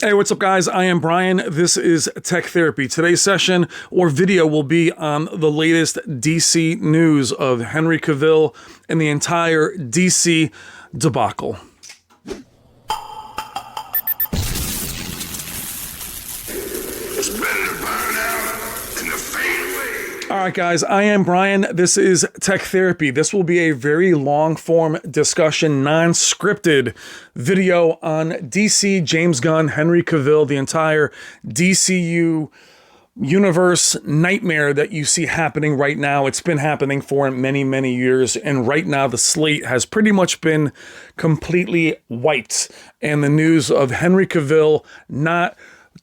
Hey, what's up, guys? I am Brian. This is Tech Therapy. Today's session or video will be on the latest DC news of Henry Cavill and the entire DC debacle. It's better to burn out than to fade away. All right, guys, I am Brian. This is Tech Therapy. This will be a very long-form discussion, non-scripted video on DC, James Gunn, Henry Cavill, the entire DCU universe nightmare that you see happening right now. It's been happening for many, many years, and right now the slate has pretty much been completely wiped. And the news of Henry Cavill not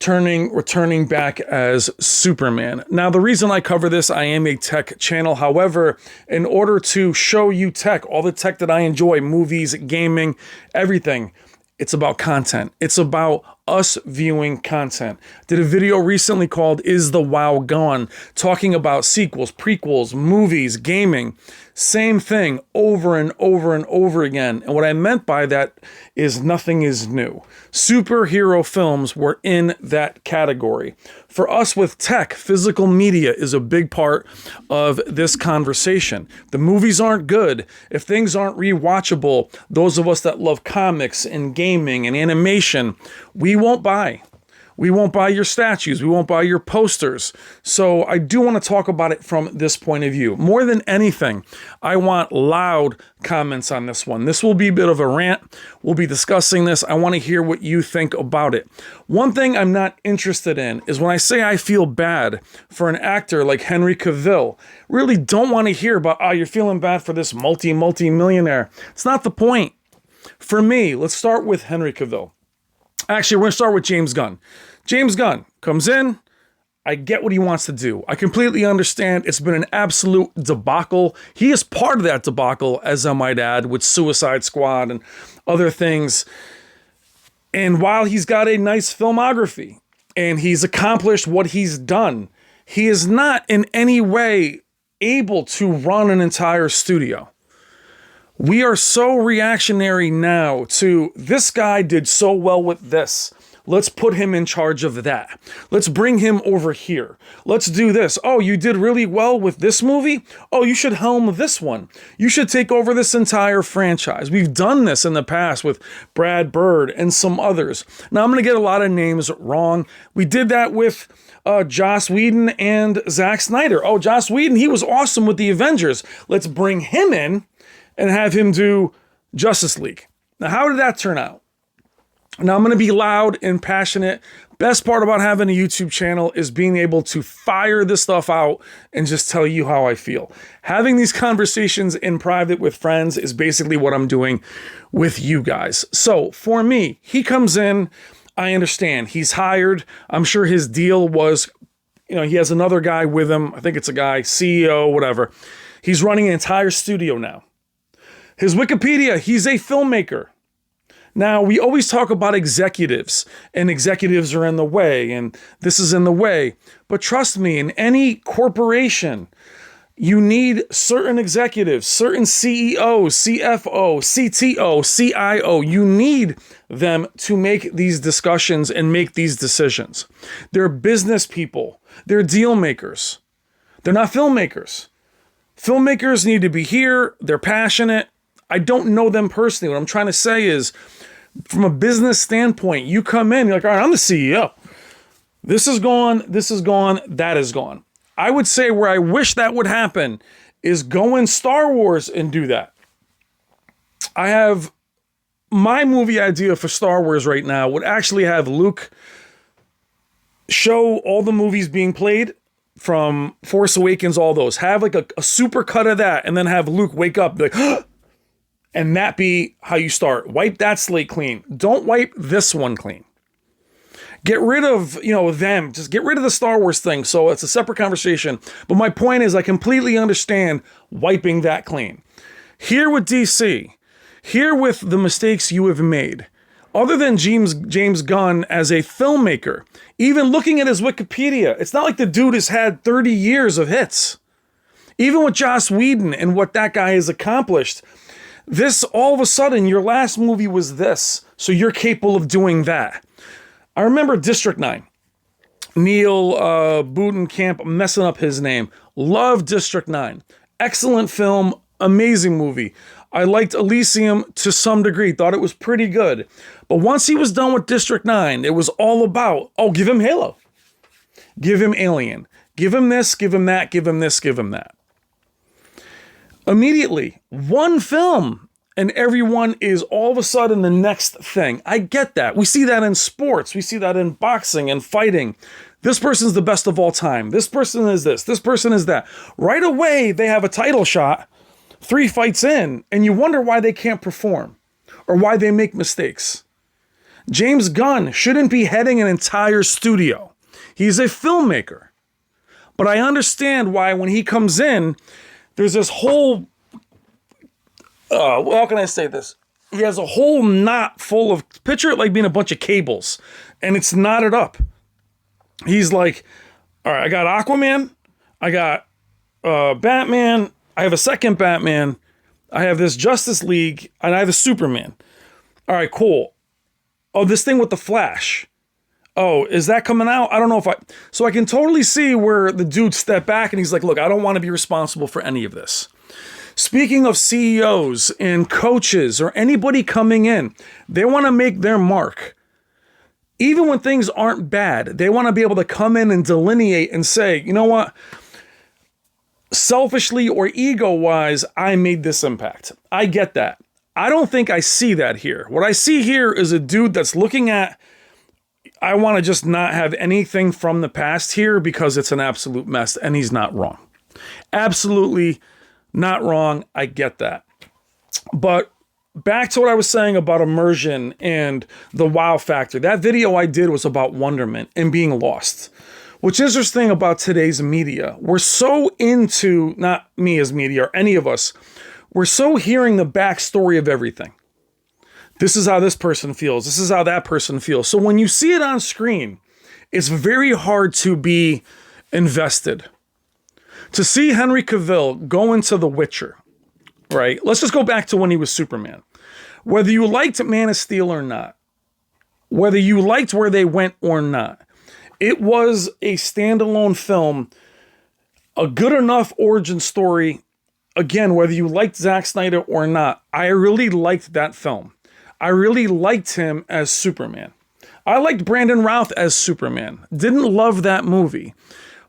returning back as Superman. Now, the reason I cover this, I am a tech channel. However, in order to show you tech, all the tech that I enjoy, movies, gaming, everything, it's about content. It's about us viewing content. Did a video recently called Is the Wow Gone? Talking about sequels, prequels, movies, gaming. Same thing over and over and over again. And what I meant by that is nothing is new. Superhero films were in that category. For us with tech, physical media is a big part of this conversation. The movies aren't good. If things aren't rewatchable, those of us that love comics and gaming and animation, we won't buy. We won't buy your statues. We won't buy your posters. So I do want to talk about it from this point of view. More than anything, I want loud comments on this one. This will be a bit of a rant. We'll be discussing this. I want to hear what you think about it. One thing I'm not interested in is when I say I feel bad for an actor like Henry Cavill, really don't want to hear about, oh, you're feeling bad for this multi-millionaire. It's not the point. For me, let's start with Henry Cavill. Actually, we're going to start with James Gunn. James Gunn comes in. I get what he wants to do. I completely understand. It's been an absolute debacle. He is part of that debacle, as I might add, with Suicide Squad and other things. And while he's got a nice filmography and he's accomplished what he's done, he is not in any way able to run an entire studio. We are so reactionary now to this guy did so well with this. Let's put him in charge of that. Let's bring him over here. Let's do this. Oh, you did really well with this movie? Oh, you should helm this one. You should take over this entire franchise. We've done this in the past with Brad Bird and some others. Now, I'm going to get a lot of names wrong. We did that with Joss Whedon and Zack Snyder. Oh, Joss Whedon, he was awesome with the Avengers. Let's bring him in and have him do Justice League. Now, how did that turn out? Now, I'm going to be loud and passionate. Best part about having a YouTube channel is being able to fire this stuff out and just tell you how I feel. Having these conversations in private with friends is basically what I'm doing with you guys. So for me, he comes in. I understand. He's hired. I'm sure his deal was, he has another guy with him. I think it's a guy, CEO, whatever. He's running an entire studio now. His Wikipedia, he's a filmmaker. Now, we always talk about executives, and executives are in the way, and this is in the way. But trust me, in any corporation, you need certain executives, certain CEOs, CFO, CTO, CIO. You need them to make these discussions and make these decisions. They're business people. They're deal makers. They're not filmmakers. Filmmakers need to be here. They're passionate. I don't know them personally. What I'm trying to say is, from a business standpoint, you come in, you're like, all right, I'm the CEO. This is gone, that is gone. I would say where I wish that would happen is go in Star Wars and do that. I have my movie idea for Star Wars right now would actually have Luke show all the movies being played from Force Awakens, all those. Have like a super cut of that, and then have Luke wake up and be like, and that be how you start. Wipe that slate clean. Don't wipe this one clean. Get rid of, them. Just get rid of the Star Wars thing. So it's a separate conversation. But my point is, I completely understand wiping that clean. Here with DC, here with the mistakes you have made, other than James Gunn as a filmmaker, even looking at his Wikipedia, it's not like the dude has had 30 years of hits. Even with Joss Whedon and what that guy has accomplished, this, all of a sudden, your last movie was this, so you're capable of doing that. I remember District 9. Neil Budenkamp, I'm messing up his name. Love District 9. Excellent film, amazing movie. I liked Elysium to some degree, thought it was pretty good. But once he was done with District 9, it was all about, oh, give him Halo. Give him Alien. Give him this, give him that, give him this, give him that. Immediately, one film, and everyone is all of a sudden the next thing. I get that. We see that in sports. We see that in boxing and fighting. This person's the best of all time. This person is this. This person is that. Right away, they have a title shot 3 fights in, and you wonder why they can't perform or why they make mistakes. James Gunn shouldn't be heading an entire studio. He's a filmmaker. But I understand why when he comes in, there's this whole, how can I say this? He has a whole knot full of, picture it like being a bunch of cables, and it's knotted up. He's like, all right, I got Aquaman, I got Batman, I have a second Batman, I have this Justice League, and I have a Superman. All right, cool. Oh, this thing with the Flash. Oh, is that coming out? I don't know if so I can totally see where the dude stepped back and he's like, look, I don't want to be responsible for any of this. Speaking of CEOs and coaches or anybody coming in, they want to make their mark. Even when things aren't bad, they want to be able to come in and delineate and say, you know what? Selfishly or ego-wise, I made this impact. I get that. I don't think I see that here. What I see here is a dude that's looking at, I want to just not have anything from the past here because it's an absolute mess, and he's not wrong. Absolutely not wrong. I get that. But back to what I was saying about immersion and the wow factor. That video I did was about wonderment and being lost. What's interesting about today's media, we're so into, not me as media or any of us, we're so hearing the backstory of everything. This is how this person feels. This is how that person feels. So when you see it on screen, it's very hard to be invested. To see Henry Cavill go into The Witcher, right? Let's just go back to when he was Superman. Whether you liked Man of Steel or not, whether you liked where they went or not, it was a standalone film, a good enough origin story. Again, whether you liked Zack Snyder or not, I really liked that film. I really liked him as Superman. I liked Brandon Routh as Superman. Didn't love that movie,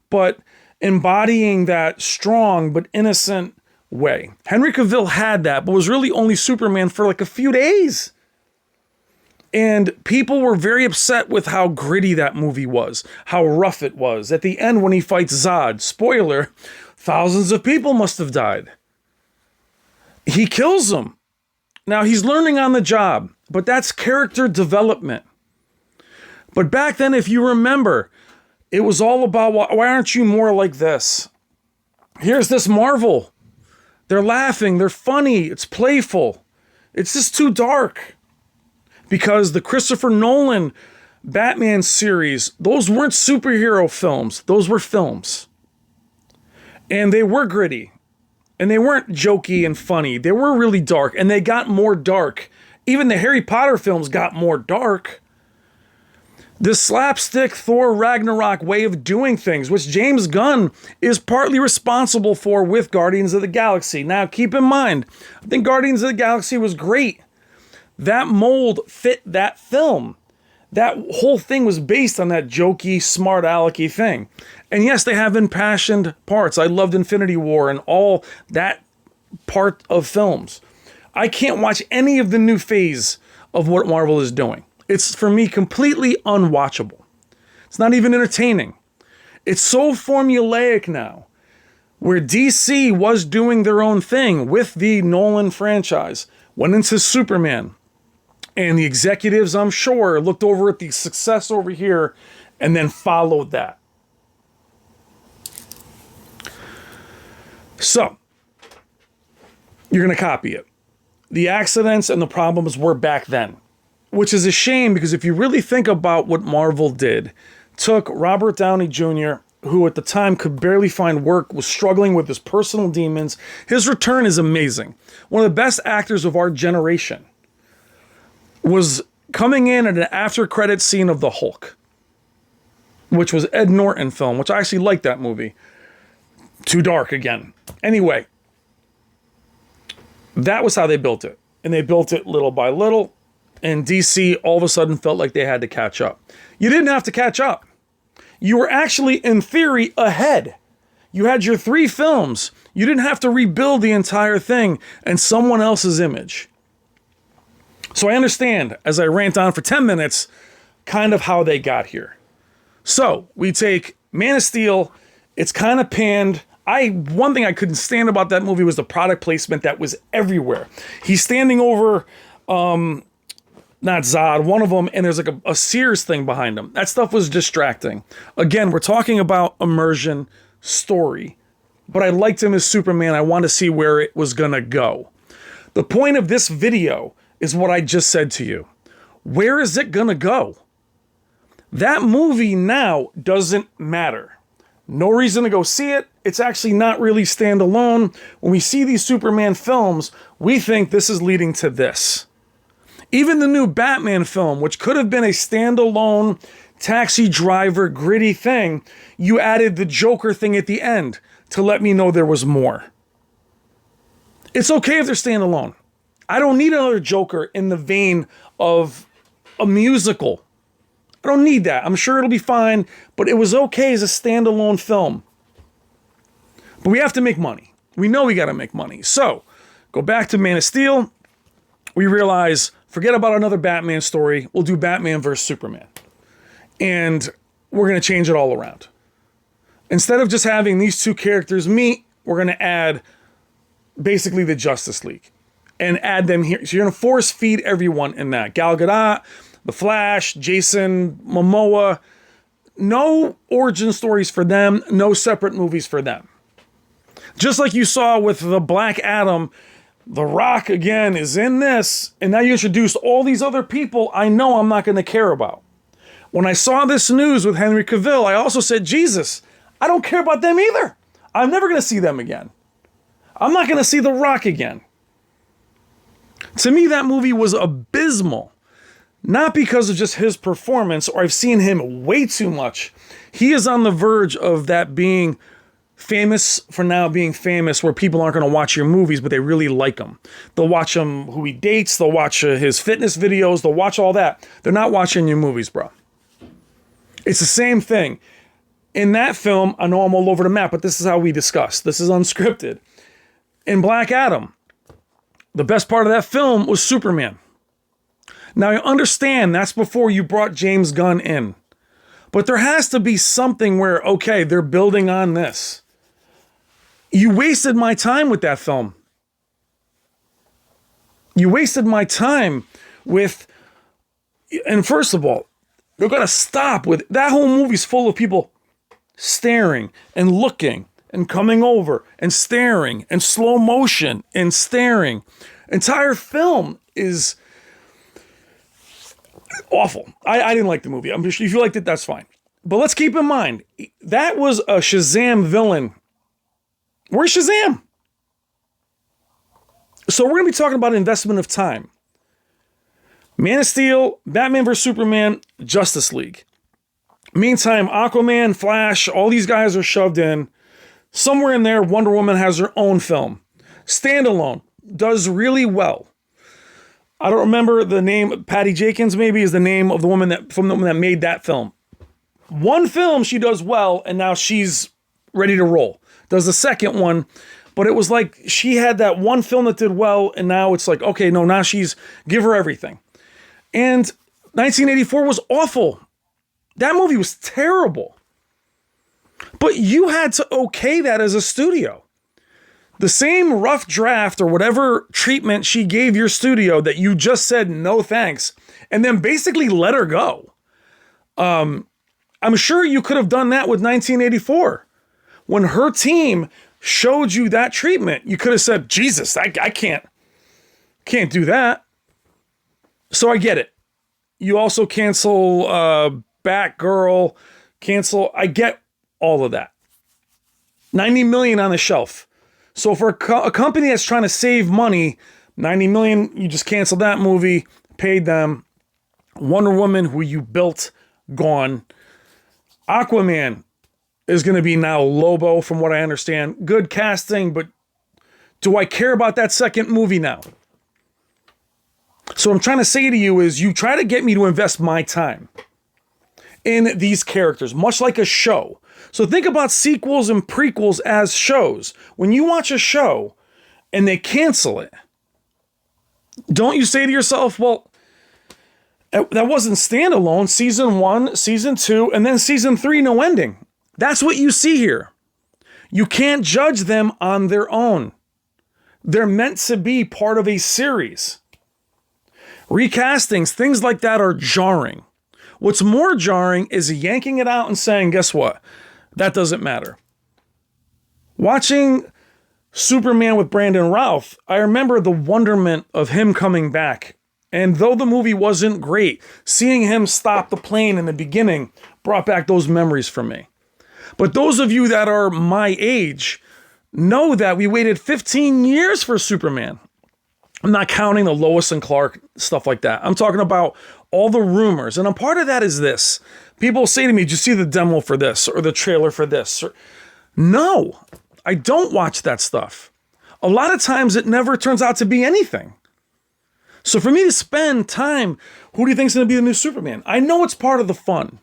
but embodying that strong but innocent way. Henry Cavill had that, but was really only Superman for like a few days. And people were very upset with how gritty that movie was, how rough it was. At the end, when he fights Zod, spoiler, thousands of people must have died. He kills them. Now, he's learning on the job, but that's character development. But back then, if you remember, it was all about, why aren't you more like this? Here's this Marvel. They're laughing. They're funny. It's playful. It's just too dark. Because the Christopher Nolan Batman series, those weren't superhero films. Those were films. And they were gritty. And they weren't jokey and funny. They were really dark, and they got more dark. Even the Harry Potter films got more dark. This slapstick Thor Ragnarok way of doing things, which James Gunn is partly responsible for with Guardians of the Galaxy. Now, keep in mind, I think Guardians of the Galaxy was great. That mold fit that film. That whole thing was based on that jokey, smart alecky thing. And yes, they have impassioned parts. I loved Infinity War and all that part of films. I can't watch any of the new phase of what Marvel is doing. It's, for me, completely unwatchable. It's not even entertaining. It's so formulaic now, where DC was doing their own thing with the Nolan franchise, went into Superman, and the executives, I'm sure, looked over at the success over here and then followed that. So, you're going to copy it. The accidents and the problems were back then, which is a shame because if you really think about what Marvel did, took Robert Downey Jr., who at the time could barely find work, was struggling with his personal demons. His return is amazing. One of the best actors of our generation was coming in at an after credit scene of the Hulk, which was Ed Norton film, which I actually liked that movie. Too dark again. Anyway, that was how they built it. And they built it little by little. And DC all of a sudden felt like they had to catch up. You didn't have to catch up. You were actually, in theory, ahead. You had your 3 films. You didn't have to rebuild the entire thing in someone else's image. So I understand, as I rant on for 10 minutes, kind of how they got here. So we take Man of Steel. It's kind of panned. One thing I couldn't stand about that movie was the product placement that was everywhere. He's standing over, not Zod, one of them, and there's like a Sears thing behind him. That stuff was distracting. Again, we're talking about immersion, story. But I liked him as Superman. I wanted to see where it was going to go. The point of this video is what I just said to you. Where is it going to go? That movie now doesn't matter. No reason to go see it. It's actually not really standalone. When we see these Superman films, we think this is leading to this. Even the new Batman film, which could have been a standalone taxi driver gritty thing, you added the Joker thing at the end to let me know there was more. It's okay if they're standalone. I don't need another Joker in the vein of a musical. I don't need that. I'm sure it'll be fine, but it was okay as a standalone film. But we have to make money. We know we got to make money. So, go back to Man of Steel. We realize, forget about another Batman story. We'll do Batman versus Superman. And we're going to change it all around. Instead of just having these 2 characters meet, we're going to add basically the Justice League. And add them here. So you're going to force feed everyone in that. Gal Gadot, The Flash, Jason Momoa. No origin stories for them. No separate movies for them. Just like you saw with the Black Adam, The Rock, again, is in this. And now you introduced all these other people I know I'm not going to care about. When I saw this news with Henry Cavill, I also said, Jesus, I don't care about them either. I'm never going to see them again. I'm not going to see The Rock again. To me, that movie was abysmal. Not because of just his performance, or I've seen him way too much. He is on the verge of that being famous for now being famous, where people aren't going to watch your movies, but they really like him. They'll watch him, who he dates. They'll watch his fitness videos. They'll watch all that. They're not watching your movies, bro. It's the same thing. In that film, I know I'm all over the map, but this is how we discuss. This is unscripted. In Black Adam, the best part of that film was Superman. Now, I understand that's before you brought James Gunn in. But there has to be something where, okay, they're building on this. You wasted my time with that film. You wasted my time with... And first of all, you're going to stop with... That whole movie's full of people staring and looking and coming over and staring and slow motion and staring. Entire film is awful. I didn't like the movie. I'm just, if you liked it, that's fine. But let's keep in mind, that was a Shazam villain. Where's Shazam? So we're going to be talking about investment of time. Man of Steel, Batman vs. Superman, Justice League. Meantime, Aquaman, Flash, all these guys are shoved in. Somewhere in there, Wonder Woman has her own film. Standalone. Does really well. I don't remember the name. Patty Jenkins maybe is the name of the woman that made that film. One film she does well, and now she's ready to roll. Does the second one, but it was like she had that one film that did well, and now it's like, okay, no, now she's give her everything. And 1984 was awful. That movie was terrible. But you had to okay that as a studio. The same rough draft or whatever treatment she gave your studio that you just said no thanks, and then basically let her go. I'm sure you could have done that with 1984. When her team showed you that treatment, you could have said, Jesus, I can't do that. So I get it. You also cancel Batgirl, I get all of that. 90 million on the shelf. So for a company that's trying to save money, 90 million, you just cancel that movie, paid them. Wonder Woman, who you built, gone. Aquaman is going to be now Lobo, from what I understand. Good casting, but do I care about that second movie now? So what I'm trying to say to you is you try to get me to invest my time in these characters, much like a show. So think about sequels and prequels as shows. When you watch a show and they cancel it, don't you say to yourself, well, that wasn't standalone. Season 1, season 2, and then season 3, no ending. That's what you see here. You can't judge them on their own. They're meant to be part of a series. Recastings, things like that are jarring. What's more jarring is yanking it out and saying, guess what? That doesn't matter. Watching Superman with Brandon Routh, I remember the wonderment of him coming back. And though the movie wasn't great, seeing him stop the plane in the beginning brought back those memories for me. But those of you that are my age know that we waited 15 years for Superman. I'm not counting the Lois and Clark, stuff like that. I'm talking about all the rumors. And a part of that is this. People say to me, did you see the demo for this or the trailer for this? No, I don't watch that stuff. A lot of times it never turns out to be anything. So for me to spend time, who do you think is going to be the new Superman? I know it's part of the fun.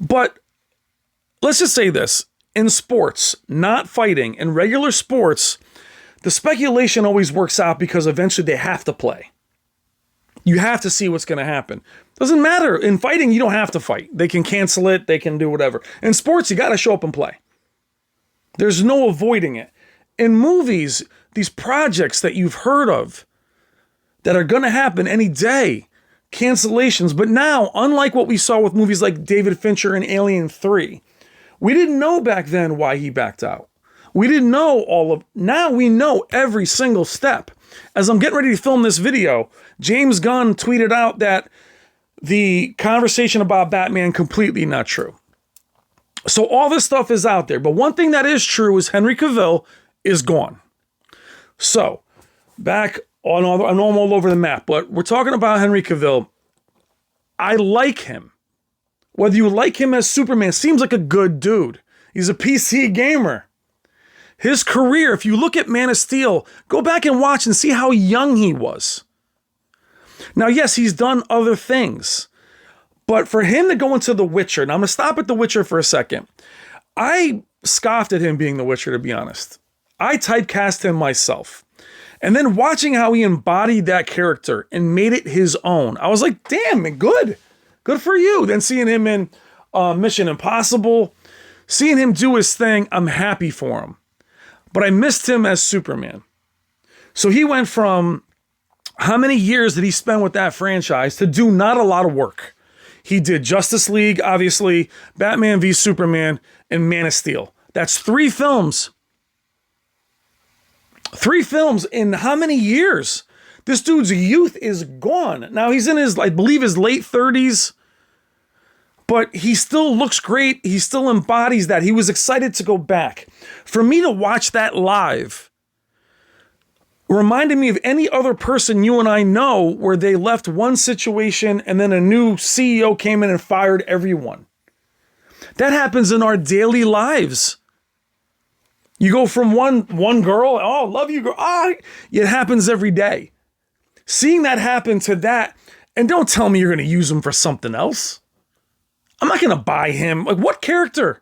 But let's just say this. In sports, not fighting, in regular sports, the speculation always works out because eventually they have to play. You have to see what's going to happen. Doesn't matter. In fighting, you don't have to fight. They can cancel it. They can do whatever. In sports, you got to show up and play. There's no avoiding it. In movies, these projects that you've heard of that are going to happen any day, cancellations. But now, unlike what we saw with movies like David Fincher and Alien 3, we didn't know back then why he backed out. We didn't know now we know every single step. As I'm getting ready to film this video, James Gunn tweeted out that the conversation about Batman completely not true. So all this stuff is out there. But one thing that is true is Henry Cavill is gone. So back on I know I'm all over the map, but we're talking about Henry Cavill. I like him. Whether you like him as Superman, seems like a good dude. He's a PC gamer. His career, if you look at Man of Steel, go back and watch and see how young he was. Now, yes, he's done other things. But for him to go into The Witcher, now I'm going to stop at The Witcher for a second. I scoffed at him being The Witcher, to be honest. I typecast him myself. And then watching how he embodied that character and made it his own, I was like, damn, good. Good for you. Then seeing him in Mission Impossible, seeing him do his thing, I'm happy for him. But I missed him as Superman. So he went from, how many years did he spend with that franchise to do not a lot of work? He did Justice League, obviously, Batman v Superman, and Man of Steel. That's 3 films. 3 films in how many years? This dude's youth is gone. Now he's in his, I believe, his late 30s. But he still looks great. He still embodies that. He was excited to go back. For me to watch that live reminded me of any other person you and I know where they left one situation and then a new CEO came in and fired everyone. That happens in our daily lives. You go from one girl, oh, love you, girl. It happens every day. Seeing that happen to that, and don't tell me you're going to use him for something else. I'm not going to buy him. Like, what character?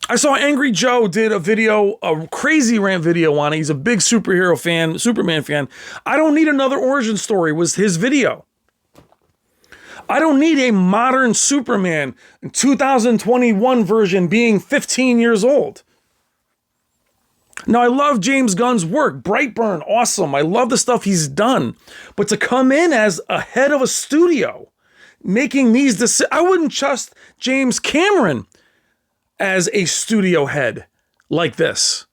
I saw Angry Joe did a video, a crazy rant video on it. He's a big superhero fan, Superman fan. I don't need another origin story, was his video. I don't need a modern Superman 2021 version being 15 years old. Now, I love James Gunn's work. Brightburn, awesome. I love the stuff he's done. But to come in as a head of a studio, making these decisions, I wouldn't trust James Cameron as a studio head like this.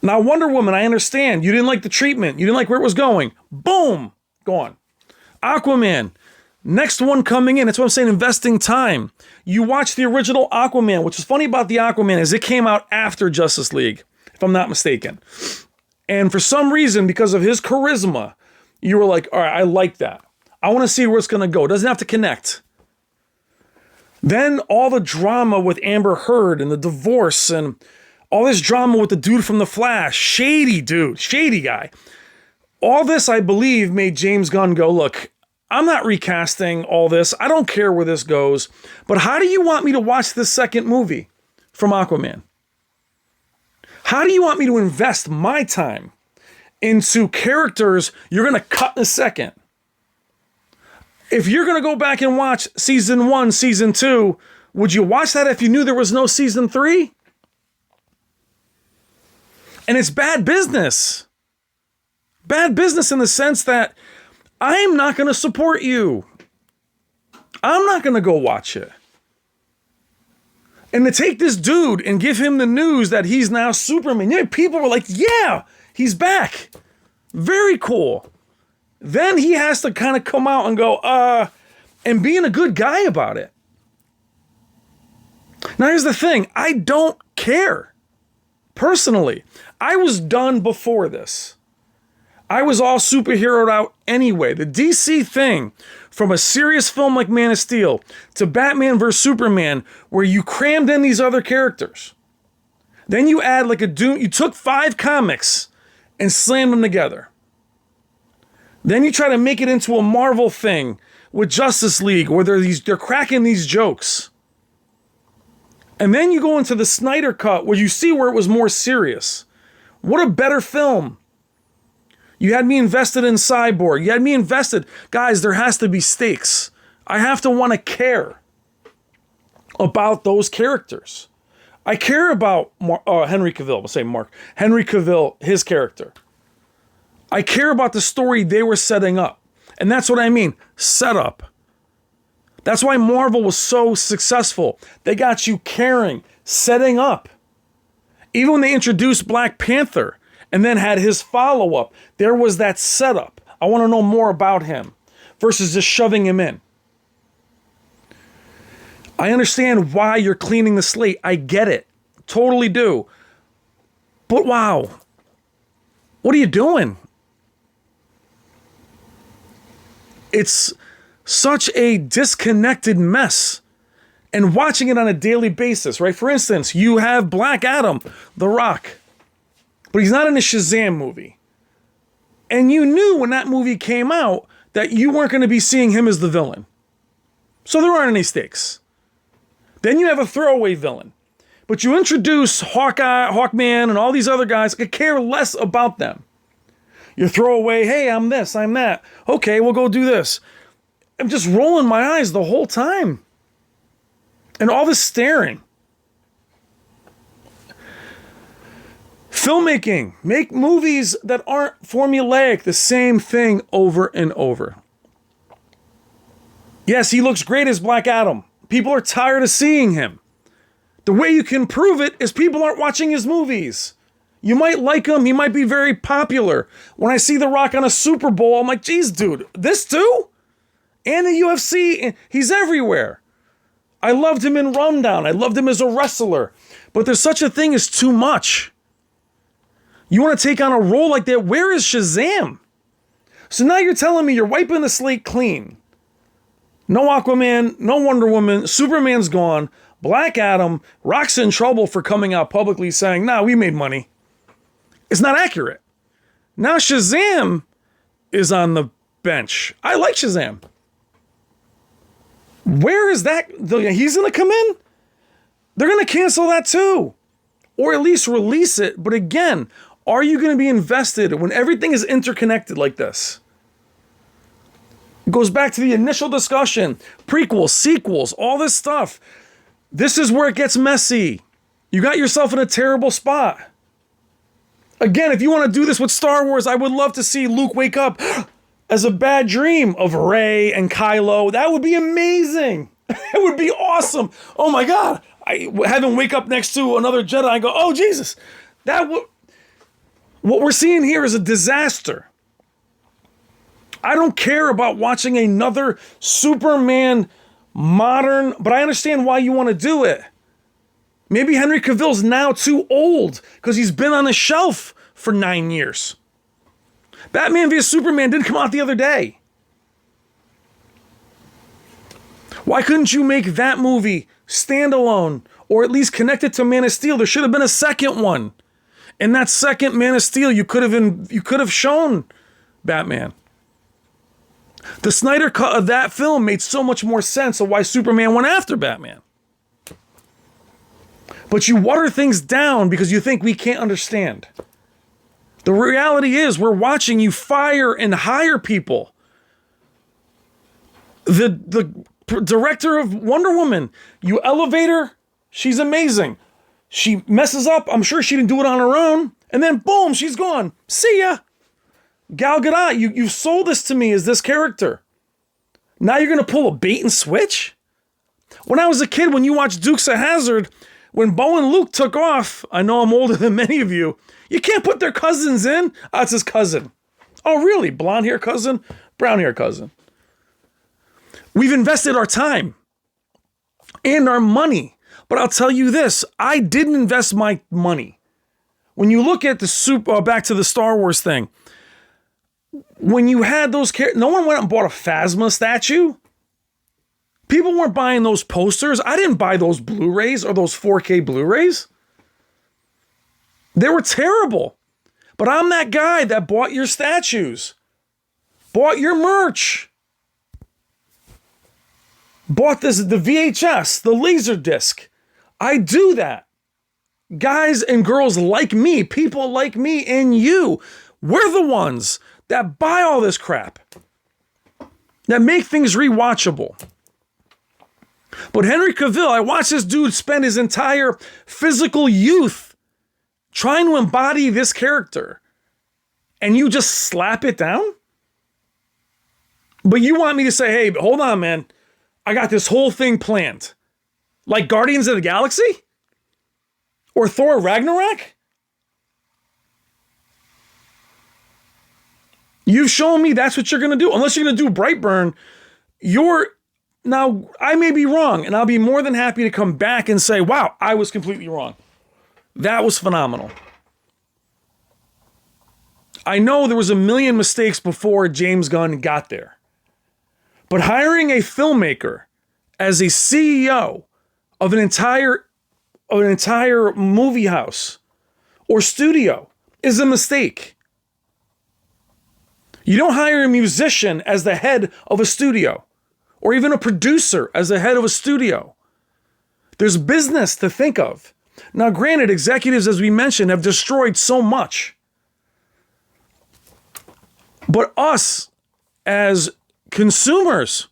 Now, Wonder Woman, I understand. You didn't like the treatment. You didn't like where it was going. Boom, gone. Aquaman, next one coming in. That's what I'm saying, investing time. You watch the original Aquaman, which is funny about the Aquaman is it came out after Justice League, if I'm not mistaken. And for some reason, because of his charisma, You were like, all right, I like that. I want to see where it's going to go. It doesn't have to connect. Then all the drama with Amber Heard and the divorce and all this drama with the dude from The Flash. Shady dude. Shady guy. All this, I believe, made James Gunn go, look, I'm not recasting all this. I don't care where this goes. But how do you want me to watch this second movie from Aquaman? How do you want me to invest my time into characters you're going to cut in a second? If you're going to go back and watch season 1, season 2, would you watch that if you knew there was no season 3? And it's bad business. Bad business in the sense that I'm not going to support you. I'm not going to go watch it. And to take this dude and give him the news that he's now Superman, people were like, yeah, he's back. Very cool. Then he has to kind of come out and go, and being a good guy about it. Now, here's the thing. I don't care. Personally, I was done before this. I was all superheroed out anyway. The DC thing, from a serious film like Man of Steel to Batman vs. Superman, where you crammed in these other characters. Then you add like a Doom. You took 5 comics and slammed them together. Then you try to make it into a Marvel thing with Justice League, where they're cracking these jokes. And then you go into the Snyder cut, where you see where it was more serious. What a better film. You had me invested in Cyborg. You had me invested. Guys, there has to be stakes. I have to want to care about those characters. I care about Henry Cavill. We'll say Mark. Henry Cavill, his character. I care about the story they were setting up. And that's what I mean. Setup. That's why Marvel was so successful. They got you caring, setting up. Even when they introduced Black Panther and then had his follow-up, there was that setup. I want to know more about him versus just shoving him in. I understand why you're cleaning the slate. I get it. Totally do. But wow. What are you doing? It's such a disconnected mess. And watching it on a daily basis, right? For instance, you have Black Adam, The Rock. But he's not in a Shazam movie. And you knew when that movie came out that you weren't going to be seeing him as the villain. So there aren't any stakes. Then you have a throwaway villain. But you introduce Hawkeye, Hawkman, and all these other guys. I could care less about them. You throw away, hey, I'm this, I'm that. Okay, we'll go do this. I'm just rolling my eyes the whole time. And all this staring. Filmmaking. Make movies that aren't formulaic, the same thing over and over. Yes, he looks great as Black Adam. People are tired of seeing him. The way you can prove it is people aren't watching his movies. You might like him, he might be very popular. When I see The Rock on a Super Bowl, I'm like, geez, dude, this too? And the UFC, he's everywhere. I loved him in Rundown. I loved him as a wrestler. But there's such a thing as too much. You want to take on a role like that? Where is Shazam? So now you're telling me you're wiping the slate clean. No Aquaman, no Wonder Woman, Superman's gone, Black Adam, Rock's in trouble for coming out publicly saying, nah, we made money. It's not accurate. Now Shazam is on the bench. I like Shazam. Where is that? He's going to come in? They're going to cancel that too. Or at least release it. But again, are you going to be invested when everything is interconnected like this? It goes back to the initial discussion. Prequels, sequels, all this stuff. This is where it gets messy. You got yourself in a terrible spot. Again, if you want to do this with Star Wars, I would love to see Luke wake up as a bad dream of Rey and Kylo. That would be amazing. It would be awesome. Oh my God. I have him wake up next to another Jedi and go, oh Jesus. What we're seeing here is a disaster. I don't care about watching another Superman modern, but I understand why you want to do it. Maybe Henry Cavill's now too old because he's been on the shelf for 9 years. Batman v Superman didn't come out the other day. Why couldn't you make that movie standalone or at least connected to Man of Steel? There should have been a second one. In that second Man of Steel, you could have shown Batman. The Snyder cut of that film made so much more sense of why Superman went after Batman. But you water things down because you think we can't understand. The reality is we're watching you fire and hire people. The director of Wonder Woman, you elevate her, she's amazing. She messes up, I'm sure she didn't do it on her own, and then boom, she's gone. See ya. Gal Gadot, you sold this to me as this character. Now you're going to pull a bait and switch? When I was a kid, when you watched Dukes of Hazzard, when Bo and Luke took off, I know I'm older than many of you, you can't put their cousins in. Oh, it's his cousin. Oh, really? Blonde hair cousin? Brown hair cousin. We've invested our time and our money. But I'll tell you this, I didn't invest my money. When you look at the back to the Star Wars thing, when you had those characters, no one went out and bought a Phasma statue. People weren't buying those posters. I didn't buy those Blu-rays or those 4K Blu-rays. They were terrible. But I'm that guy that bought your statues, bought your merch, bought the VHS, the Laserdisc. I do that. Guys and girls like me, people like me and you, we're the ones that buy all this crap, that make things rewatchable. But Henry Cavill, I watched this dude spend his entire physical youth trying to embody this character, and you just slap it down? But you want me to say, hey, hold on, man, I got this whole thing planned. Like Guardians of the Galaxy? Or Thor Ragnarok? You've shown me that's what you're going to do. Unless you're going to do Brightburn, now, I may be wrong, and I'll be more than happy to come back and say, wow, I was completely wrong. That was phenomenal. I know there was a million mistakes before James Gunn got there. But hiring a filmmaker as a CEO of an entire movie house or studio is a mistake. You don't hire a musician as the head of a studio or even a producer as the head of a studio. There's business to think of. Now, granted, executives, as we mentioned, have destroyed so much. But us as consumers,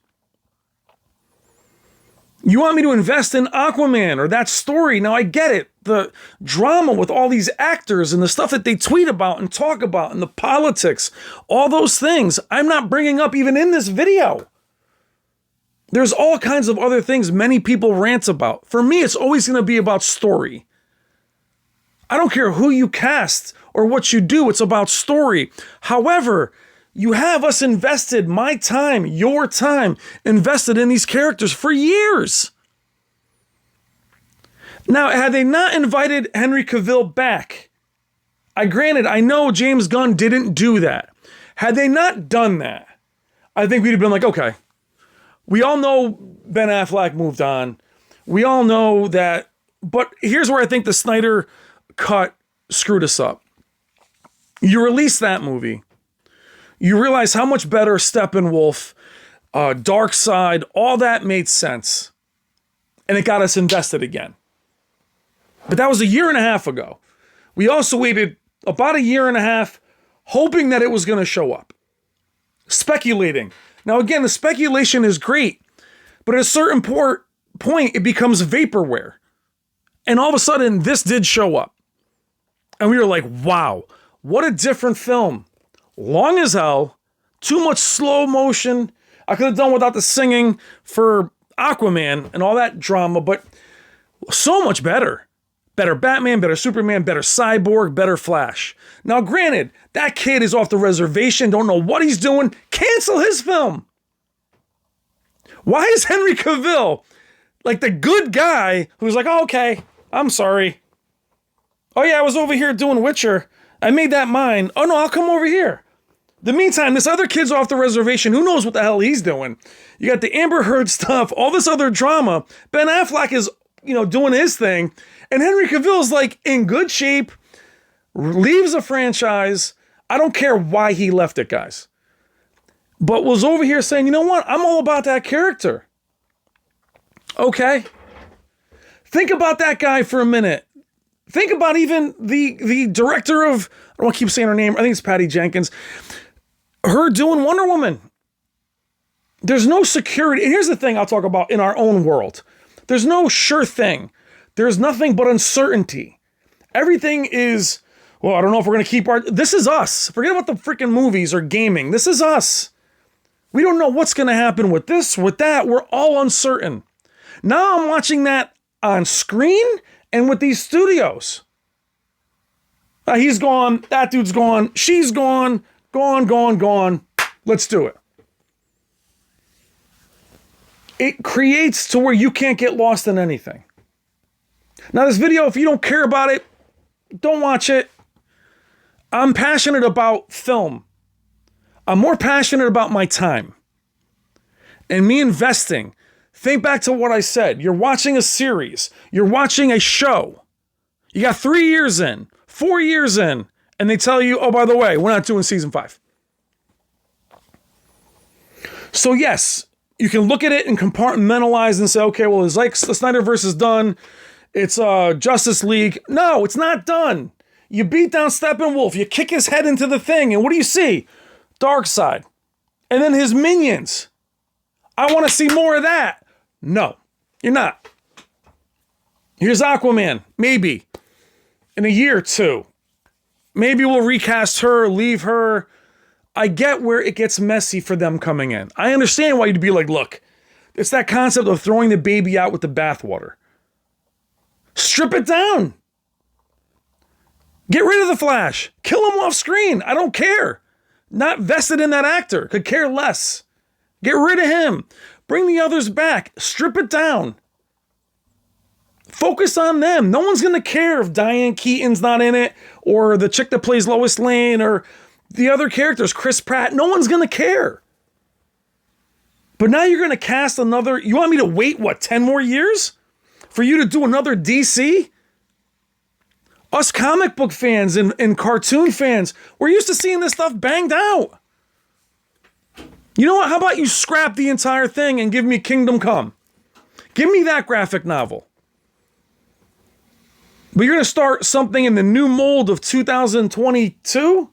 you want me to invest in Aquaman or that story. Now, I get it. The drama with all these actors and the stuff that they tweet about and talk about and the politics, all those things, I'm not bringing up even in this video. There's all kinds of other things many people rant about. For me, it's always going to be about story. I don't care who you cast or what you do. It's about story. However, you have us invested, my time, your time, invested in these characters for years. Now, had they not invited Henry Cavill back, I know James Gunn didn't do that. Had they not done that, I think we'd have been like, okay, we all know Ben Affleck moved on. We all know that. But here's where I think the Snyder cut screwed us up. You release that movie. You realize how much better Steppenwolf, Dark Side, all that made sense. And it got us invested again. But that was a year and a half ago. We also waited about a year and a half hoping that it was going to show up. Speculating. Now, again, the speculation is great. But at a certain point, it becomes vaporware. And all of a sudden, this did show up. And we were like, wow, what a different film. Long as hell, too much slow motion. I could have done without the singing for Aquaman and all that drama, but so much better. Better Batman, better Superman, better Cyborg, better Flash. Now, granted, that kid is off the reservation, don't know what he's doing. Cancel his film. Why is Henry Cavill like the good guy who's like, oh, okay, I'm sorry. Oh, yeah, I was over here doing Witcher. I made that mine. Oh, no, I'll come over here. The meantime, this other kid's off the reservation. Who knows what the hell he's doing? You got the Amber Heard stuff, all this other drama. Ben Affleck is, doing his thing. And Henry Cavill's like in good shape, leaves a franchise. I don't care why he left it, guys. But was over here saying, you know what? I'm all about that character. Okay. Think about that guy for a minute. Think about even the director of, I don't want to keep saying her name, I think it's Patty Jenkins, her doing Wonder Woman. There's no security. And here's the thing I'll talk about in our own world. There's no sure thing. There's nothing but uncertainty. Everything is, well, I don't know if we're going to keep this is us. Forget about the freaking movies or gaming. This is us. We don't know what's going to happen with this, with that. We're all uncertain. Now I'm watching that on screen and with these studios. He's gone. That dude's gone. She's gone. Gone. Let's do it. It creates to where you can't get lost in anything. Now, this video, if you don't care about it, don't watch it. I'm passionate about film. I'm more passionate about my time and me investing. Think back to what I said. You're watching a series. You're watching a show. You got 3 years in, 4 years in, and they tell you, oh, by the way, we're not doing season 5. So yes, you can look at it and compartmentalize and say, okay, well, it's like the Snyderverse is done. It's Justice League. No, it's not done. You beat down Steppenwolf. You kick his head into the thing. And what do you see? Darkseid. And then his minions. I want to see more of that. No, you're not. Here's Aquaman. Maybe. In a year or two. Maybe we'll recast her, leave her. I get where it gets messy for them coming in. I understand why you'd be like, look, it's that concept of throwing the baby out with the bathwater. Strip it down. Get rid of the Flash. Kill him off screen. I don't care. Not vested in that actor. Could care less. Get rid of him. Bring the others back. Strip it down. Focus on them. No one's going to care if Diane Keaton's not in it or the chick that plays Lois Lane or the other characters, Chris Pratt. No one's going to care. But now you're going to cast another... You want me to wait, 10 more years? For you to do another DC? Us comic book fans and cartoon fans, we're used to seeing this stuff banged out. You know what? How about you scrap the entire thing and give me Kingdom Come? Give me that graphic novel. But you're going to start something in the new mold of 2022?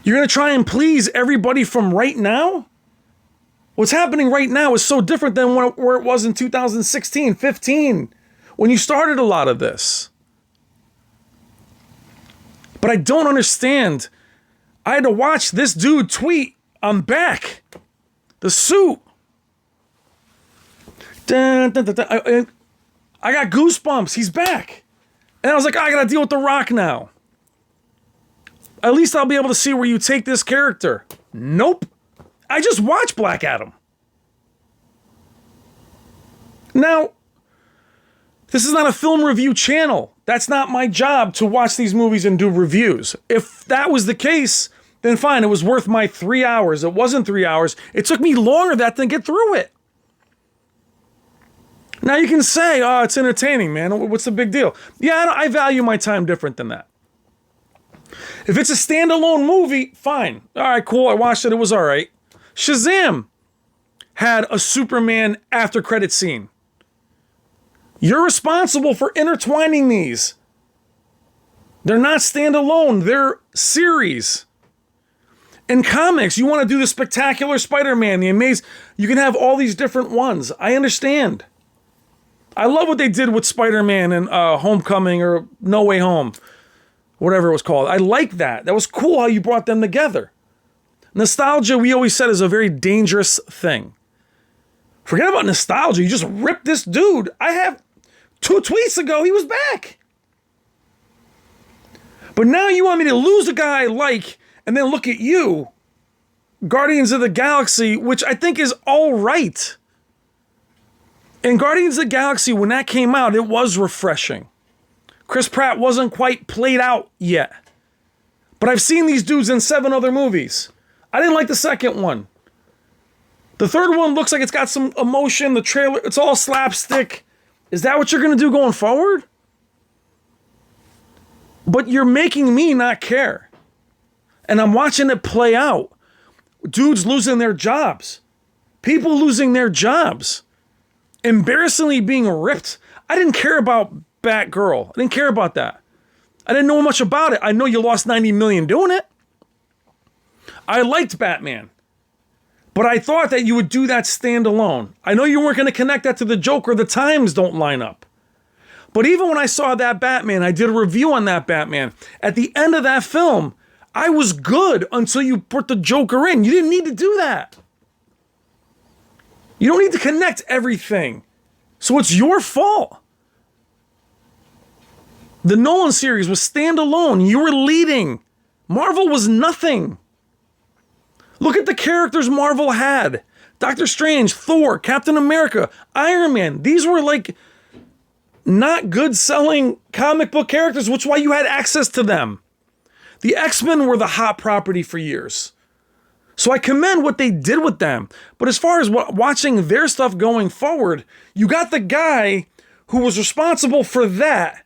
You're going to try and please everybody from right now? What's happening right now is so different than where it was in 2016, 15, when you started a lot of this. But I don't understand. I had to watch this dude tweet, I'm back. The suit. Dun, dun, dun, dun. I got goosebumps. He's back. And I was like, I got to deal with The Rock now. At least I'll be able to see where you take this character. Nope. I just watched Black Adam. Now, this is not a film review channel. That's not my job to watch these movies and do reviews. If that was the case, then fine. It was worth my 3 hours. It wasn't 3 hours. It took me longer than that to get through it. Now you can say, oh, it's entertaining, man. What's the big deal? Yeah, I value my time different than that. If it's a standalone movie, fine. All right, cool. I watched it. It was all right. Shazam had a Superman after credit scene. You're responsible for intertwining these. They're not standalone. They're series. In comics, you want to do the spectacular Spider-Man, the amazing... You can have all these different ones. I understand. I love what they did with Spider-Man and Homecoming or No Way Home. Whatever it was called. I like that. That was cool how you brought them together. Nostalgia, we always said, is a very dangerous thing. Forget about nostalgia. You just ripped this dude. I have 2 tweets ago, he was back. But now you want me to lose a guy I like and then look at you, Guardians of the Galaxy, which I think is all right. And Guardians of the Galaxy, when that came out, it was refreshing. Chris Pratt wasn't quite played out yet. But I've seen these dudes in 7 other movies. I didn't like the second one. The third one looks like it's got some emotion. The trailer, it's all slapstick. Is that what you're going to do going forward? But you're making me not care. And I'm watching it play out. Dudes losing their jobs. People losing their jobs. Embarrassingly being ripped. I didn't care about Batgirl. I didn't care about that. I didn't know much about it. I know you lost $90 million doing it. I liked Batman. But I thought that you would do that standalone. I know you weren't going to connect that to the Joker. The times don't line up. But even when I saw that Batman, I did a review on that Batman. At the end of that film, I was good until you put the Joker in. You didn't need to do that. You don't need to connect everything. So it's your fault. The Nolan series was standalone. You were leading. Marvel was nothing. Look at the characters Marvel had. Doctor Strange, Thor, Captain America, Iron Man. These were like not good selling comic book characters, which is why you had access to them. The X-Men were the hot property for years. So I commend what they did with them. But as far as watching their stuff going forward, you got the guy who was responsible for that.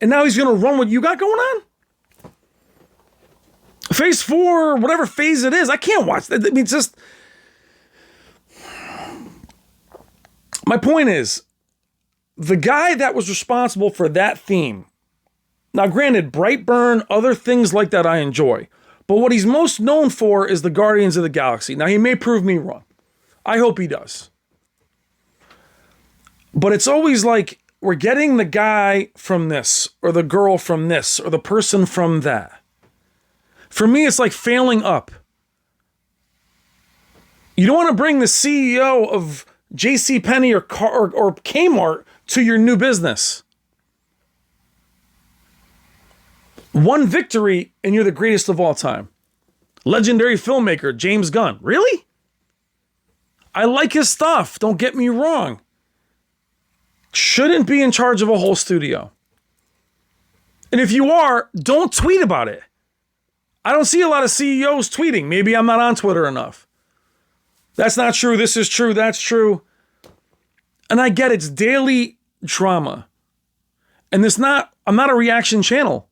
And now he's going to run what you got going on? Phase 4, whatever phase it is, I can't watch that. I mean, it's just... My point is, the guy that was responsible for that theme, now granted, Brightburn, other things like that I enjoy, but what he's most known for is the Guardians of the Galaxy. Now, he may prove me wrong. I hope he does. But it's always like, we're getting the guy from this, or the girl from this, or the person from that. For me, it's like failing up. You don't want to bring the CEO of JCPenney or Kmart to your new business. One victory, and you're the greatest of all time. Legendary filmmaker, James Gunn. Really? I like his stuff, don't get me wrong. Shouldn't be in charge of a whole studio. And if you are, don't tweet about it. I don't see a lot of CEOs tweeting. Maybe I'm not on Twitter enough. That's not true. This is true. That's true. And I get it's daily drama. And I'm not a reaction channel.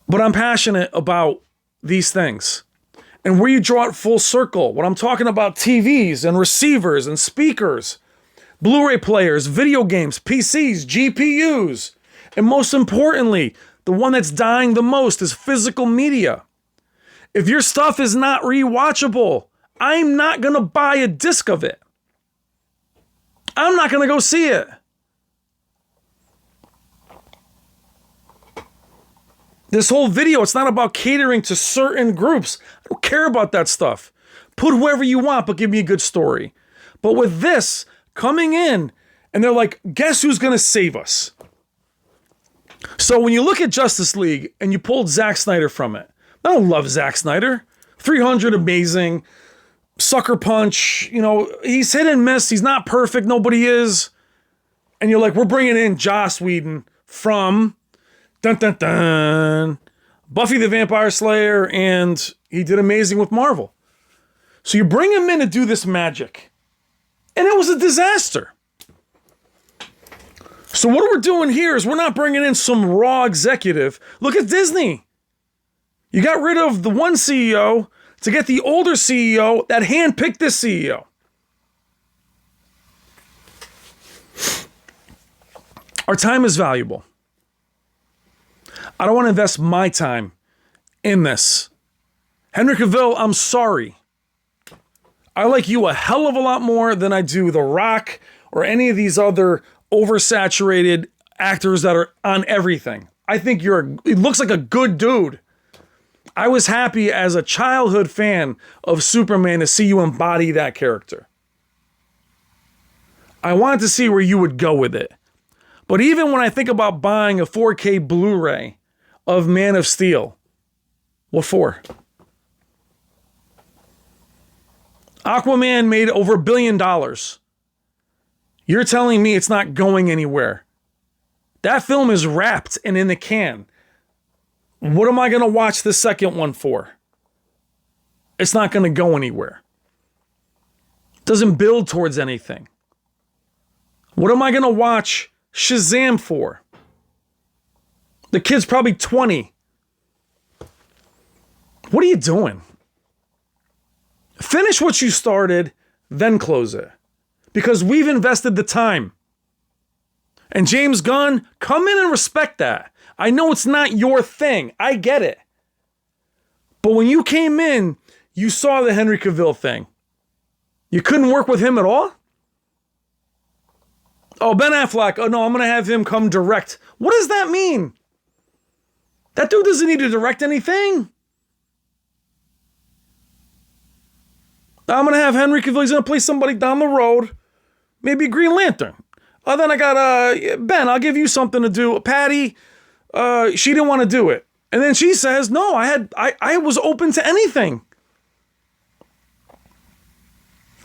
But I'm passionate about these things. And where you draw it full circle, when I'm talking about TVs and receivers and speakers, Blu-ray players, video games, PCs, GPUs, and most importantly, the one that's dying the most is physical media. If your stuff is not rewatchable, I'm not going to buy a disc of it. I'm not going to go see it. This whole video, it's not about catering to certain groups. I don't care about that stuff. Put whoever you want, but give me a good story. But with this coming in, and they're like, guess who's going to save us? So when you look at Justice League and you pulled Zack Snyder from it, I don't love Zack Snyder. 300, amazing. Sucker Punch, he's hit and miss. He's not perfect. Nobody is. And you're like, we're bringing in Joss Whedon from dun dun dun Buffy the Vampire Slayer, and he did amazing with Marvel. So you bring him in to do this magic. And it was a disaster. So what we're doing here is we're not bringing in some raw executive. Look at Disney. You got rid of the one CEO to get the older CEO that handpicked this CEO. Our time is valuable. I don't want to invest my time in this. Henry Cavill, I'm sorry. I like you a hell of a lot more than I do The Rock or any of these other oversaturated actors that are on everything. I think it looks like a good dude. I was happy as a childhood fan of Superman to see you embody that character. I wanted to see where you would go with it. But even when I think about buying a 4K Blu-ray of Man of Steel, what for? Aquaman made over $1 billion. You're telling me it's not going anywhere. That film is wrapped and in the can. What am I going to watch the second one for? It's not going to go anywhere. Doesn't build towards anything. What am I going to watch Shazam for? The kid's probably 20. What are you doing? Finish what you started, then close it. Because we've invested the time. And James Gunn, come in and respect that. I know it's not your thing. I get it. But when you came in, you saw the Henry Cavill thing. You couldn't work with him at all? Oh, Ben Affleck. Oh, no, I'm going to have him come direct. What does that mean? That dude doesn't need to direct anything. I'm going to have Henry Cavill. He's going to play somebody down the road. Maybe Green Lantern. Then I got Ben, I'll give you something to do. Patty, she didn't want to do it. And then she says, no, I was open to anything.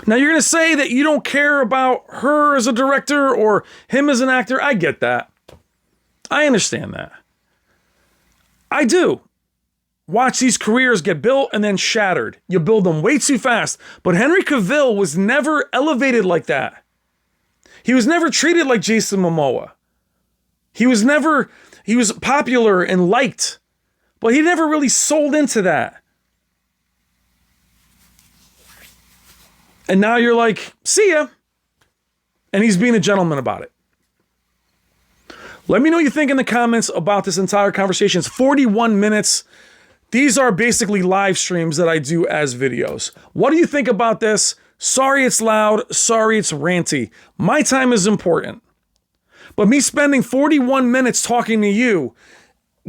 Now you're going to say that you don't care about her as a director or him as an actor. I get that. I understand that. I do. Watch these careers get built and then shattered. You build them way too fast. But Henry Cavill was never elevated like that. He was never treated like Jason Momoa. He was popular and liked, but he never really sold into that. And now you're like, see ya. And he's being a gentleman about it. Let me know what you think in the comments about this entire conversation. It's 41 minutes. These are basically live streams that I do as videos. What do you think about this? Sorry it's loud. Sorry it's ranty. My time is important. But me spending 41 minutes talking to you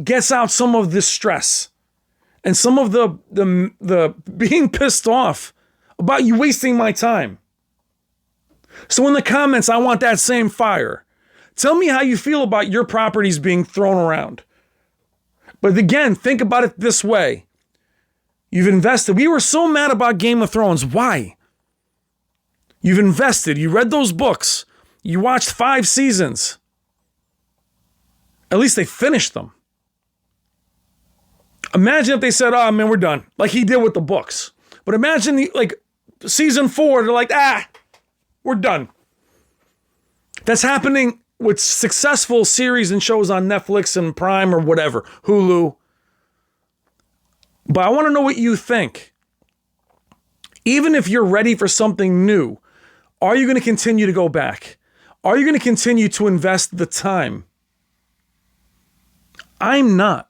gets out some of this stress and some of the being pissed off about you wasting my time. So in the comments, I want that same fire. Tell me how you feel about your properties being thrown around. But again, think about it this way. You've invested. We were so mad about Game of Thrones. Why? You've invested. You read those books. You watched 5 seasons. At least they finished them. Imagine if they said, oh, man, we're done. Like he did with the books. But imagine season 4, they're like, we're done. That's happening with successful series and shows on Netflix and Prime or whatever, Hulu. But I want to know what you think. Even if you're ready for something new, are you going to continue to go back? Are you going to continue to invest the time? I'm not.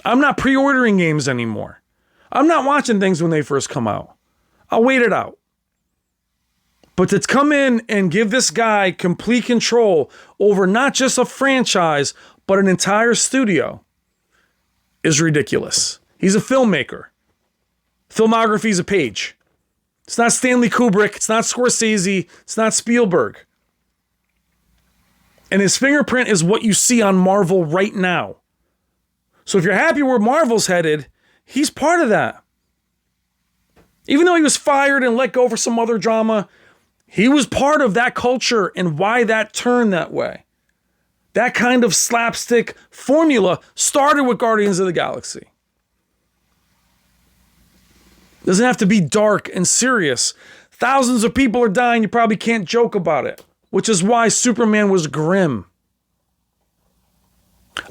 I'm not pre-ordering games anymore. I'm not watching things when they first come out. I'll wait it out. But to come in and give this guy complete control over not just a franchise, but an entire studio is ridiculous. He's a filmmaker. Filmography is a page. It's not Stanley Kubrick. It's not Scorsese. It's not Spielberg. And his fingerprint is what you see on Marvel right now. So if you're happy where Marvel's headed, he's part of that. Even though he was fired and let go for some other drama, he was part of that culture and why that turned that way. That kind of slapstick formula started with Guardians of the Galaxy. Doesn't have to be dark and serious. Thousands of people are dying. You probably can't joke about it, which is why Superman was grim.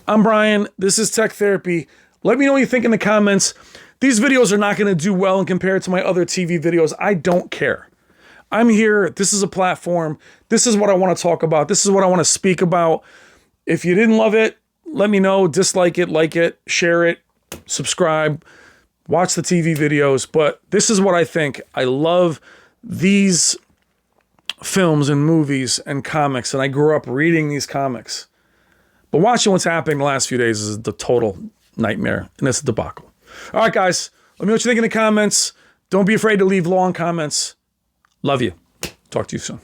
I'm Brian. This is Tech Therapy. Let me know what you think in the comments. These videos are not going to do well in compared to my other TV videos. I don't care. I'm here. This is a platform. This is what I want to talk about. This is what I want to speak about. If you didn't love it, let me know. Dislike it, like it, share it, subscribe, watch the TV videos. But this is what I think. I love these films and movies and comics, and I grew up reading these comics. But watching what's happening the last few days is the total nightmare, and it's a debacle. All right, guys, let me know what you think in the comments. Don't be afraid to leave long comments. Love you. Talk to you soon.